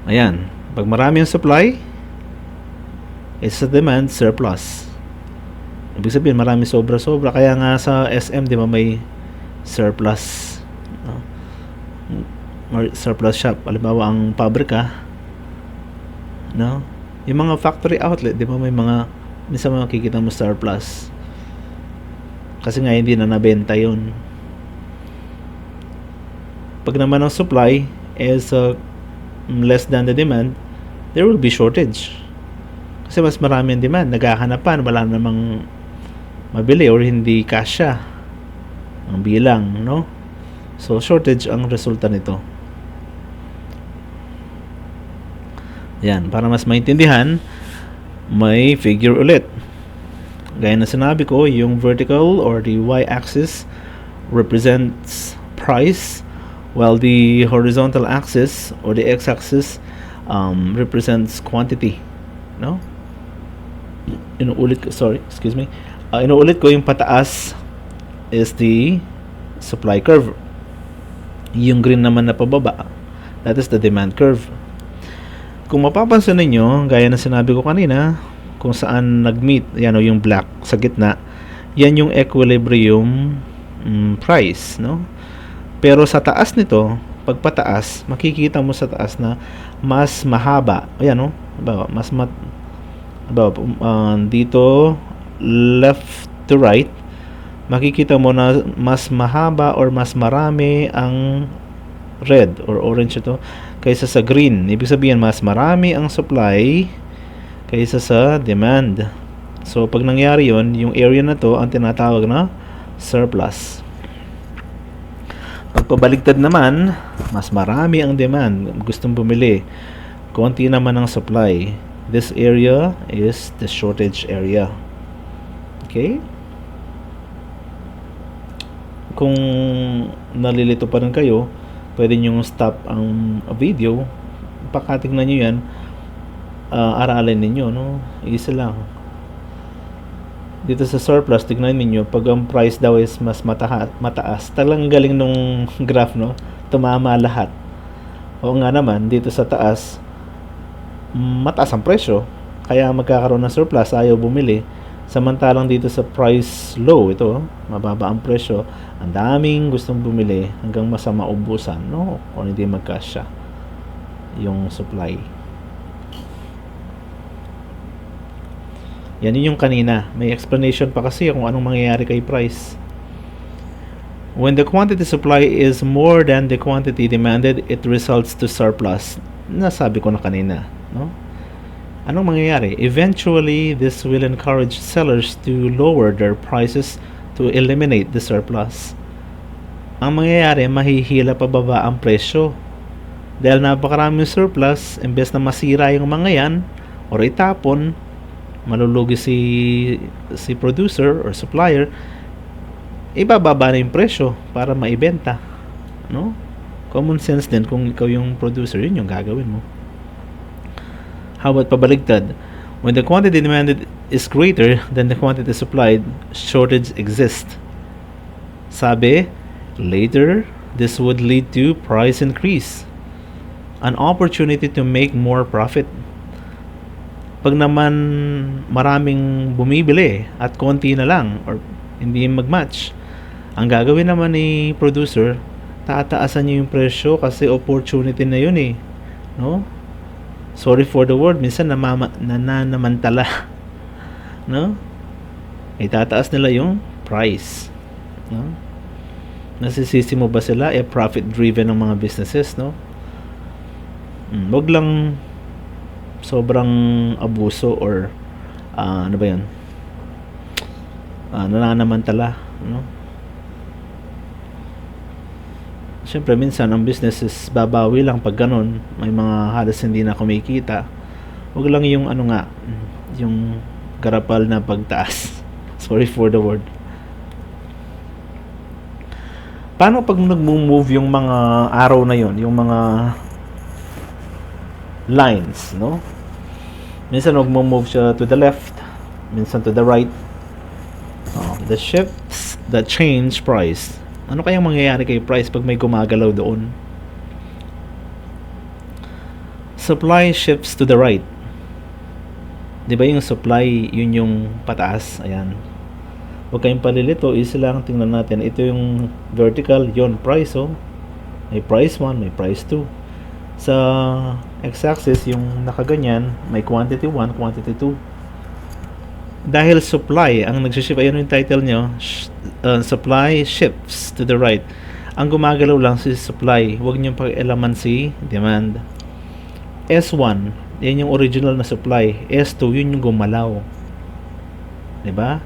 B: Ayan, pag marami yung supply, it's a demand surplus. Ibig sabihin, marami sobra-sobra. Kaya nga sa SM, di ba, may surplus, no? Surplus shop. Halimbawa, ang pabrika, no? Yung mga factory outlet, di ba, may mga, minsan makikita mo surplus. Kasi nga, hindi na nabenta yun. Pag naman ang supply is less than the demand, there will be shortage. Kasi mas marami ang demand. Naghahanapan, wala namang mabili or hindi kasya ang bilang, no? So, shortage ang resulta nito. Yan, para mas maintindihan, may figure ulit. Gaya na sinabi ko, yung vertical or the y-axis represents price, while the horizontal axis or the x-axis represents quantity, no? Inuulit ko yung pataas is the supply curve. Yung green naman na pababa, that is the demand curve. Kung mapapansin ninyo, gaya na sinabi ko kanina, kung saan nag-meet, yan o yung black sa gitna, yan yung equilibrium price, no? Pero sa taas nito, pag pataas, makikita mo sa taas na mas mahaba. Ayan, no? Dito left to right, makikita mo na mas mahaba or mas marami ang red or orange ito kaysa sa green. Ibig sabihin, mas marami ang supply kaysa sa demand. So pag nangyari yon, yung area na to ang tinatawag na surplus. Pagpabaligtad naman, mas marami ang demand, gustong bumili. Konti naman ang supply. This area is the shortage area. Okay? Kung nalilito pa rin kayo, pwede nyo stop ang video, pakatignan nyo yan, aralin ninyo, no? Isa lang. Dito sa surplus, tignan ninyo, pag ang price daw is mas mataas, talang galing nung graph, no? Tumama lahat. O nga naman, dito sa taas, mataas ang presyo, kaya magkakaroon ng surplus, ayaw bumili. Samantalang dito sa price low, ito, mababa ang presyo, ang daming gustong bumili hanggang masama ubusan, no? O hindi magkasya yung supply. Yan yung kanina. May explanation pa kasi kung anong mangyayari kay price. When the quantity supply is more than the quantity demanded, it results to surplus. Nasabi ko na kanina, no? Anong mangyayari? Eventually, this will encourage sellers to lower their prices to eliminate the surplus. Ang mangyayari, mahihila pababa ang presyo. Dahil napakaraming surplus, imbes na masira yung mga yan, or itapon, malulugi si producer or supplier, ibababa na yung presyo para maibenta. No? Common sense din, kung ikaw yung producer, yun yung gagawin mo. How about pabaligtad? When the quantity demanded is greater than the quantity supplied, shortage exists. Sabi, later, this would lead to price increase. An opportunity to make more profit. Pag naman maraming bumibili at konti na lang or hindi mag-match, ang gagawin naman ni producer, tataasan niya yung presyo kasi opportunity na yun eh. No? Sorry for the word, minsan nananamantala. No? Itataas nila yung price. No? Nasisisi mo ba sila? Profit driven ng mga businesses, no? Wag lang sobrang abuso or ano ba 'yan? Nananamantala, no? Siyempre, minsan ang business is babawi lang pag ganun. May mga halos hindi na kumikita. Huwag lang yung ano nga, yung garapal na pagtaas. Sorry for the word. Paano pag nag-move yung mga arrow na yon, yung mga lines, no? Minsan nag-move siya to the left, minsan to the right. The shifts that change price. Ano kayang mangyayari kay price pag may gumagalaw doon? Supply shifts to the right. 'Di ba yung supply, yun yung pataas, ayan. Huwag kayong palilito, isa lang tingnan natin. Ito yung vertical, yun price, oh. May price 1, may price 2. Sa x-axis, yung nakaganyan, may quantity 1, quantity 2. Dahil supply ang nagsishift, ayun yung title nyo, supply shifts to the right. Ang gumagalaw lang si supply, huwag nyo pag-elaman si demand. S1, yan yung original na supply. S2, yun yung gumalaw. Diba?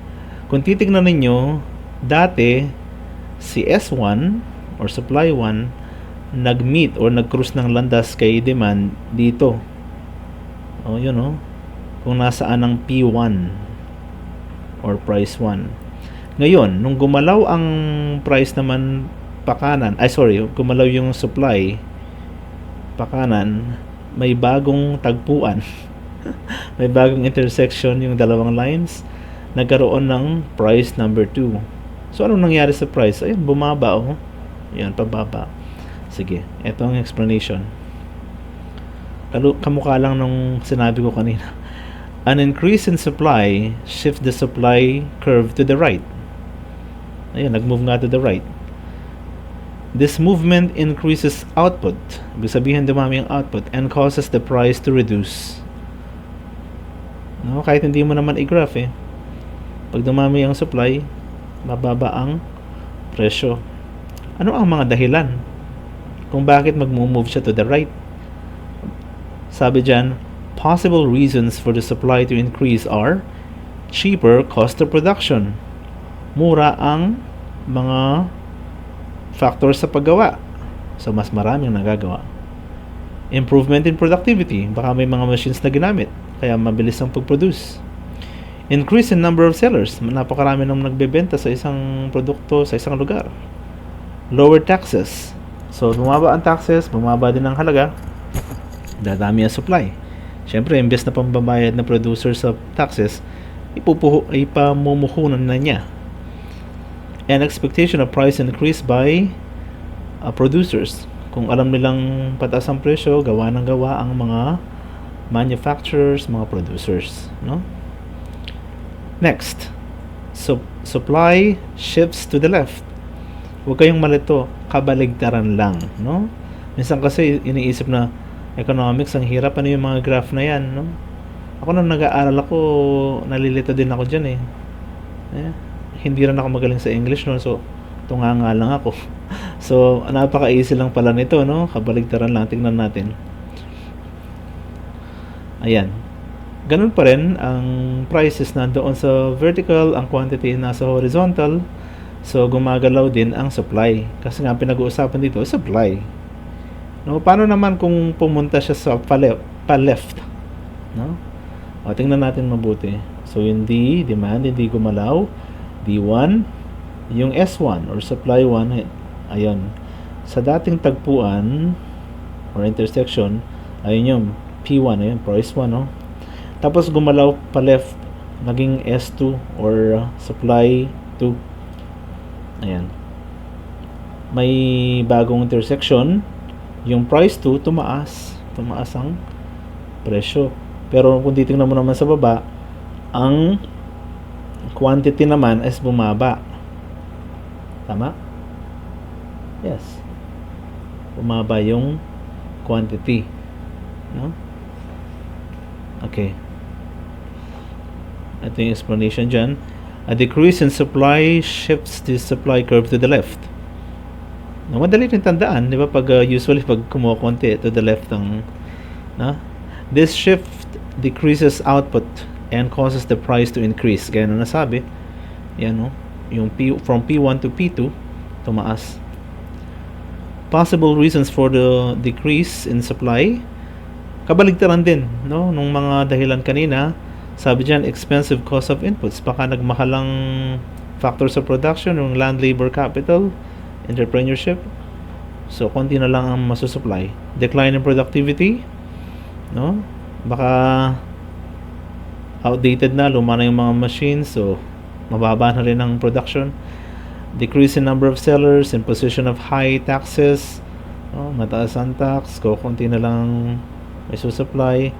B: Kung titignan ninyo, dati si S1 or supply 1 nag-meet or nag-cruise ng landas kay demand dito. O yun o. Kung nasaan ang P1 or price 1. Ngayon, nung gumalaw ang price naman pakanan, gumalaw yung supply pakanan, may bagong tagpuan. May bagong intersection yung dalawang lines. Nagkaroon ng price number 2. So, anong nangyari sa price? Ayun, bumaba oh. Yan, pababa. Sige, ito ang explanation. Kamukha lang nung sinabi ko kanina. An increase in supply shifts the supply curve to the right. Ayan, nag-move nga to the right. This movement increases output. Ibig sabihin, dumami ang output and causes the price to reduce. No, kahit hindi mo naman i-graph eh. Pag dumami ang supply, bababa ang presyo. Ano ang mga dahilan kung bakit mag-move siya to the right? Sabi dyan, possible reasons for the supply to increase are cheaper cost of production. Mura ang mga factors sa paggawa. So, mas maraming nagagawa. Improvement in productivity. Baka may mga machines na ginamit, kaya mabilis ang pag-produce. Increase in number of sellers. Napakarami nang nagbebenta sa isang produkto sa isang lugar. Lower taxes. So, bumaba ang taxes, bumaba din ang halaga, dadami ang supply. Siyempre, imbes na pambabayad ng producer sa taxes, ipamumuhunan na niya. And expectation of price increase by producers. Kung alam nilang pataas ang presyo, gawa ng gawa ang mga manufacturers, mga producers, no? Next, supply shifts to the left. Huwag kayong malito, kabaligtaran lang, no? Minsan kasi iniisip na economics, ang hirap, ano yung mga graph na yan, no? Ako nung nag-aaral ako, nalilito din ako dyan hindi rin ako magaling sa English, no? So, tunganga lang ako. So, napaka-easy lang pala nito, no? Kabaligtaran lang, tingnan natin. Ayan. Ganun pa rin, ang prices nandoon sa vertical, ang quantity nasa horizontal. So, gumagalaw din ang supply. Kasi nga, pinag-uusapan dito, supply. No? Paano naman kung pumunta siya sa pa-left? No? O, tingnan natin mabuti. So, yung D, demand, hindi gumalaw. D1, yung S1 or supply 1, ayun. Sa dating tagpuan or intersection, ayun yung P1, ayun, price 1, no? Tapos gumalaw pa left, naging S2 or supply 2. Ayan. May bagong intersection, yung price 2 tumaas ang presyo. Pero kung titingnan mo naman sa baba, ang quantity naman is bumaba. Tama? Yes. Bumaba yung quantity. No? Okay. Ito yung explanation dyan. A decrease in supply shifts the supply curve to the left. No, madali rin tandaan, di ba? Usually pag kumukonti to the left ang, no? This shift decreases output and causes the price to increase. Gaya na nasabi. Yan, no? Yung from P1 to P2, tumaas. Possible reasons for the decrease in supply, kabaligtaran din, no? Nung mga dahilan kanina, sabi dyan, expensive cost of inputs. Baka nagmahalang factors of production, yung land, labor, capital, entrepreneurship. So, konti na lang ang masusupply. Decline in productivity, no? Baka outdated na, luma na yung mga machines, so mababa na rin ang production. Decrease in number of sellers, imposition of high taxes, no? Mataas ang tax, konti na lang may susupply,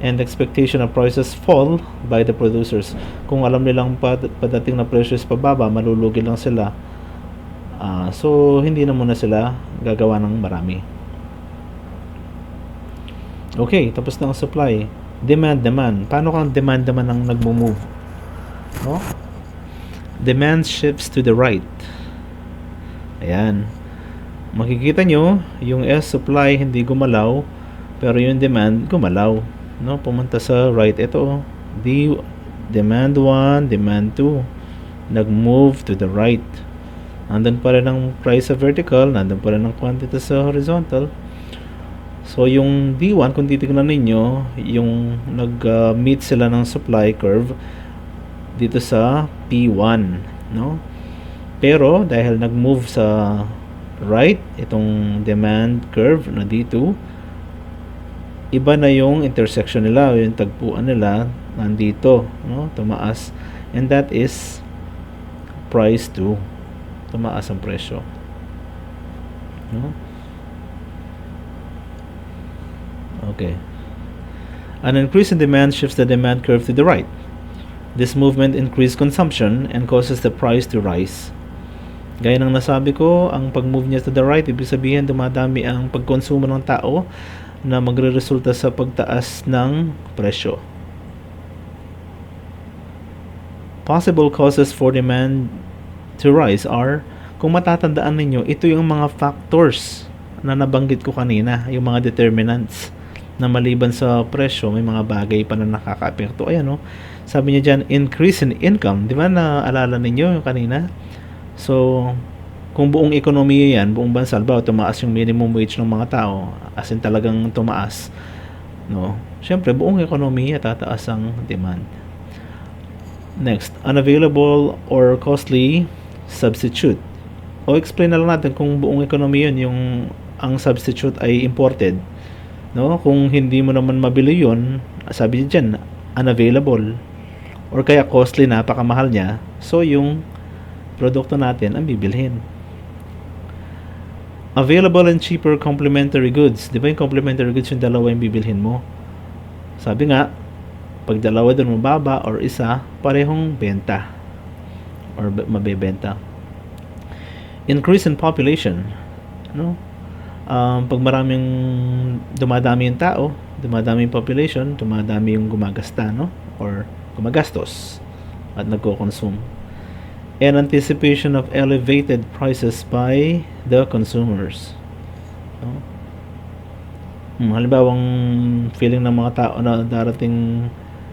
B: and expectation of prices fall by the producers. Kung alam nilang padating na presyo is pababa, malulugi lang sila. So, hindi na muna sila gagawa ng marami. Okay, tapos na ang supply. Demand. Paano kang demand naman ang nagmo-move? No? Demand shifts to the right. Ayan. Makikita nyo, yung S supply hindi gumalaw, pero yung demand gumalaw. No, pumunta sa right. Ito, demand 1, demand 2. Nag-move to the right. Nandun pa rin ang price sa vertical, nandun pa rin ang quantity sa horizontal. So, yung D1, kung titignan ninyo, yung nag-meet sila ng supply curve dito sa P1, no? Pero, dahil nag-move sa right, itong demand curve na D2, iba na yung intersection nila, yung tagpuan nila nandito, no? Tumaas, and that is price 2. Tumaas ang presyo, no? Okay. An increase in demand shifts the demand curve to the right. This movement increases consumption and causes the price to rise. Gaya ng nasabi ko, ang pag-move niya to the right, ibig sabihin dumadami ang pagkonsumo ng tao na magre-resulta sa pagtaas ng presyo. Possible causes for demand to rise are, kung matatandaan ninyo, ito yung mga factors na nabanggit ko kanina, yung mga determinants na maliban sa presyo, may mga bagay pa na nakaka-apekto. Ayan, no? Sabi niya dyan, increase in income. Di ba naalala ninyo yung kanina? So, Kung buong ekonomiya yan, buong bansa, ba tumaas yung minimum wage ng mga tao, as in talagang tumaas, no? Siyempre, buong ekonomiya tataas ang demand. Next, unavailable or costly substitute. O explain na lang natin kung buong ekonomiya yun, yung ang substitute ay imported, no? Kung hindi mo naman mabili yun, sabi diyan, unavailable or kaya costly, napakamahal niya, so yung produkto natin ang bibilhin. Available and cheaper complementary goods. Di ba yung complementary goods yung dalawa yung bibilhin mo? Sabi nga, pag dalawa doon mababa or isa, parehong benta or mabebenta. Increase in population. No? Pag maraming dumadami yung tao, dumadami yung population, dumadami yung gumagasta, no? Or gumagastos at nagko-consume. And anticipation of elevated prices by the consumers. No? Halimbawang feeling ng mga tao na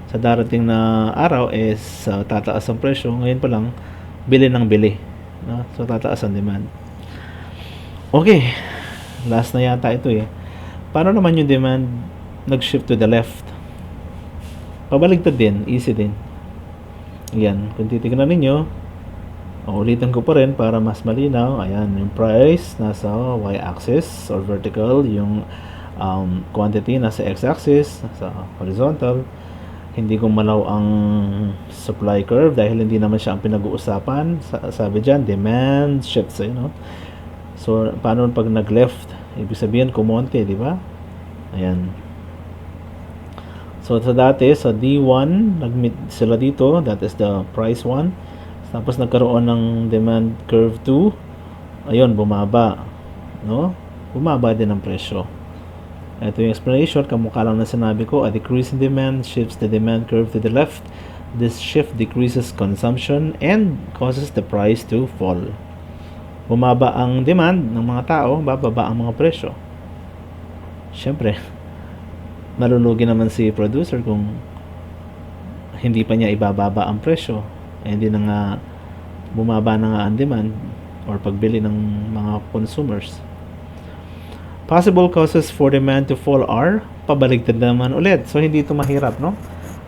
B: sa darating na araw is tataas ang presyo, ngayon pa lang bili ng bili, no? So tataas ang demand. Okay, last na yata ito eh. Paano naman yung demand nag-shift to the left? Pabaligtad din, easy din. Yan, kung titignan ninyo, ulitin ko pa rin para mas malinaw. Ayan, yung price nasa y-axis or vertical, yung quantity nasa x-axis, nasa horizontal. Hindi gumalaw ang supply curve dahil hindi naman siya ang pinag-uusapan. Sabi dyan, demand shifts, no? So, paano pag nag-left? Ibig sabihin, kumonte, di ba? Ayan. So, sa dati, sa D1, nag-meet sila dito. That is the price 1. Tapos nagkaroon ng demand curve 2. Ayun, bumaba. No? Bumaba din ang presyo. Ito yung explanation. Kamukha lang na sinabi ko. A decrease in demand shifts the demand curve to the left. This shift decreases consumption and causes the price to fall. Bumaba ang demand ng mga tao, bababa ang mga presyo. Siyempre, malulugi naman si producer kung hindi pa niya ibababa ang presyo. Hindi na nga bumaba na nga ang demand or pagbili ng mga consumers. Possible causes for demand to fall are pabaligtad naman ulit. So hindi ito mahirap, no?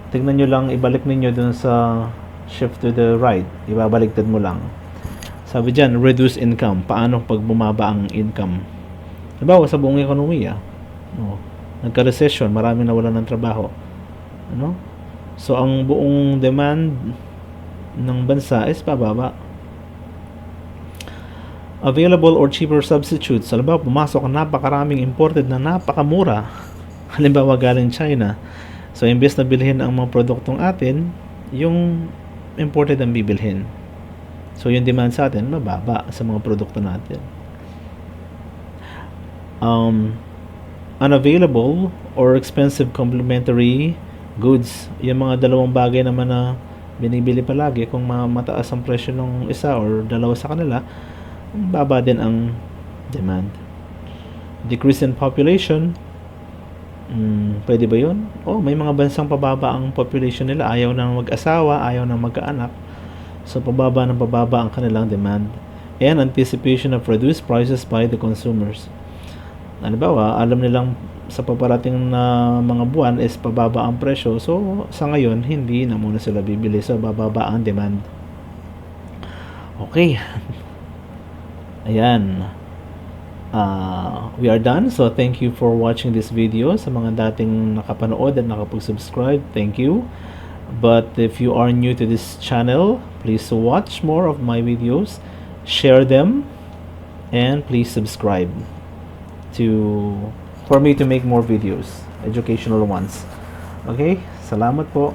B: Tignan nyo lang, ibalik ninyo dun sa shift to the right. Ibabaligtad mo lang. Sabi dyan, reduce income. Paano pag bumaba ang income? Halimbawa sa buong ekonomiya, no? Nagka-recession, maraming nawalan ng trabaho. Ano? So ang buong demand ng bansa is pababa. Available or cheaper substitutes. Halimbawa, pumasok ang napakaraming imported na napakamura. Halimbawa, galing China. So, imbes na bilhin ang mga produktong atin, yung imported ang bibilhin. So, yung demand sa atin, mababa sa mga produkto natin. Unavailable or expensive complementary goods. Yung mga dalawang bagay naman na binibili palagi, kung mataas ang presyo ng isa or dalawa sa kanila, baba din ang demand. Decrease in population. Pwede ba yun? May mga bansang pababa ang population nila. Ayaw nang mag-asawa, ayaw nang magkaanak. So, pababa ang kanilang demand. And anticipation of reduced prices by the consumers. Halimbawa, alam nilang sa paparating na mga buwan is pababa ang presyo. So, sa ngayon, hindi na muna sila bibili. So, bababa ang demand. Okay. Ayan. We are done. So, thank you for watching this video. Sa mga dating nakapanood at nakapag-subscribe, thank you. But if you are new to this channel, please watch more of my videos, share them, and please subscribe for me to make more videos, educational ones. Okay? Salamat po.